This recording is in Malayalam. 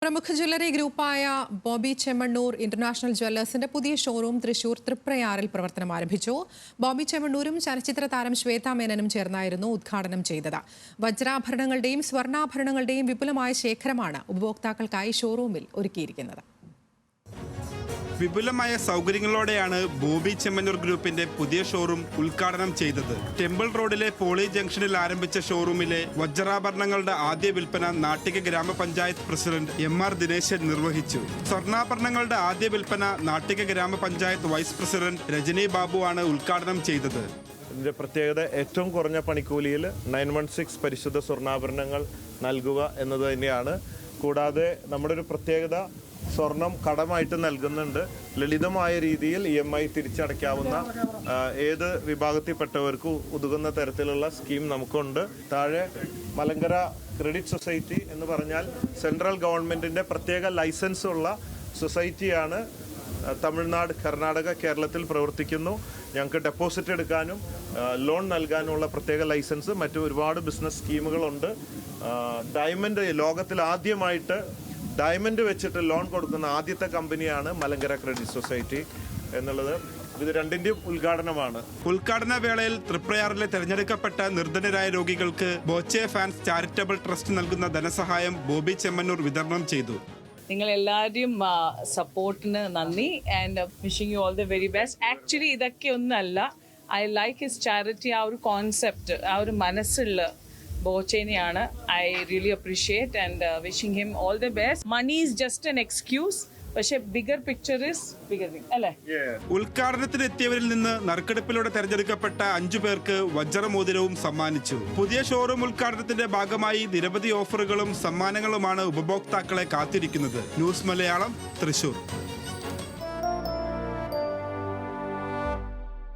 പ്രമുഖ ജ്വല്ലറി ഗ്രൂപ്പായ ബോബി ചെമ്മണ്ണൂർ ഇന്റർനാഷണൽ ജ്വല്ലേഴ്സിന്റെ പുതിയ ഷോറൂം തൃശൂർ തൃപ്രയാറിൽ പ്രവർത്തനം ആരംഭിച്ചു. ബോബി ചെമ്മണ്ണൂരും ചലച്ചിത്ര താരം ശ്വേതാ മേനനും ചേർന്നായിരുന്നു ഉദ്ഘാടനം ചെയ്തത്. വജ്രാഭരണങ്ങളുടെയും സ്വർണ്ണാഭരണങ്ങളുടെയും വിപുലമായ ശേഖരമാണ് ഉപഭോക്താക്കൾക്കായി ഷോറൂമിൽ ഒരുക്കിയിരിക്കുന്നത്. വിപുലമായ സൗകര്യങ്ങളോടെയാണ് ബോബി ചെമ്മണ്ണൂർ ഗ്രൂപ്പിന്റെ പുതിയ ഷോറൂം ഉദ്ഘാടനം ചെയ്തത്. ടെമ്പിൾ റോഡിലെ പോളി ജംഗ്ഷനിൽ ആരംഭിച്ച ഷോറൂമിലെ വജ്രാഭരണങ്ങളുടെ ആദ്യ വിൽപ്പന നാട്ടിക ഗ്രാമപഞ്ചായത്ത് പ്രസിഡന്റ് MR ദിനേശൻ നിർവഹിച്ചു. സ്വർണ്ണാഭരണങ്ങളുടെ ആദ്യ വിൽപ്പന നാട്ടിക ഗ്രാമപഞ്ചായത്ത് വൈസ് പ്രസിഡന്റ് രജനി ബാബുവാണ് ഉദ്ഘാടനം ചെയ്തത്. ഇതിൻ്റെ പ്രത്യേകത ഏറ്റവും കുറഞ്ഞ പണിക്കൂലിയിൽ 916 പരിശുദ്ധ സ്വർണ്ണാഭരണങ്ങൾ നൽകുക എന്നത് തന്നെയാണ്. കൂടാതെ നമ്മുടെ ഒരു പ്രത്യേകത, സ്വർണം കടമായിട്ട് നൽകുന്നുണ്ട്. ലളിതമായ രീതിയിൽ EMI തിരിച്ചടയ്ക്കാവുന്ന ഏത് വിഭാഗത്തിൽപ്പെട്ടവർക്കും ഉതകുന്ന തരത്തിലുള്ള സ്കീം നമുക്കുണ്ട്. താഴെ മലങ്കര ക്രെഡിറ്റ് സൊസൈറ്റി എന്ന് പറഞ്ഞാൽ സെൻട്രൽ ഗവൺമെൻറ്റിൻ്റെ പ്രത്യേക ലൈസൻസ് ഉള്ള സൊസൈറ്റിയാണ്. തമിഴ്നാട്, കർണാടക, കേരളത്തിൽ പ്രവർത്തിക്കുന്നു. ഞങ്ങൾക്ക് ഡെപ്പോസിറ്റ് എടുക്കാനും ലോൺ നൽകാനുമുള്ള പ്രത്യേക ലൈസൻസ്, മറ്റു ഒരുപാട് ബിസിനസ് സ്കീമുകളുണ്ട്. ഡയമണ്ട്, ലോകത്തിൽ ആദ്യമായിട്ട് ഡയമണ്ട് വെച്ചിട്ട് ലോൺ കൊടുക്കുന്ന ആദ്യത്തെ കമ്പനിയാണ് മലങ്കര ക്രെഡിറ്റ് സൊസൈറ്റി എന്നുള്ളത്. ഇത് രണ്ടിന്റെയും ഉദ്ഘാടനമാണ്. ഉദ്ഘാടന വേളയിൽ തൃപ്രയാറിലെ തെരഞ്ഞെടുക്കപ്പെട്ട നിർധനരായ രോഗികൾക്ക് ബോച്ചെ ഫാൻസ് ചാരിറ്റബിൾ ട്രസ്റ്റ് നൽകുന്ന ധനസഹായം ബോബി ചെമ്മണ്ണൂർ വിതരണം ചെയ്തു. നിങ്ങൾ എല്ലാവരുടെയും സപ്പോർട്ടിന് നന്ദി and wishing you all the very best. Actually ഇതൊക്കെ ഒന്നല്ല, ഐ ലൈക്ക് ഹിസ് ചാരിറ്റി. ആ ഒരു കോൺസെപ്റ്റ്, ആ ഒരു മനസ്സുള്ള ബോച്ചേനെയാണ്. I really appreciate and wishing him all the best. Money is just an excuse, പക്ഷേ bigger picture is bigger thing അല്ലേ? ഉദ്ഘാടനത്തിനെത്തിയവരിൽ നിന്ന് നറുക്കെടുപ്പിലൂടെ തെരഞ്ഞെടുക്കപ്പെട്ട 5 പേർക്ക് വജ്രമോതിരവും സമ്മാനിച്ചു. പുതിയ ഷോറൂം ഉദ്ഘാടനത്തിന്റെ ഭാഗമായി നിരവധി ഓഫറുകളും സമ്മാനങ്ങളുമാണ് ഉപഭോക്താക്കളെ കാത്തിരിക്കുന്നത്. ന്യൂസ് മലയാളം, തൃശൂർ.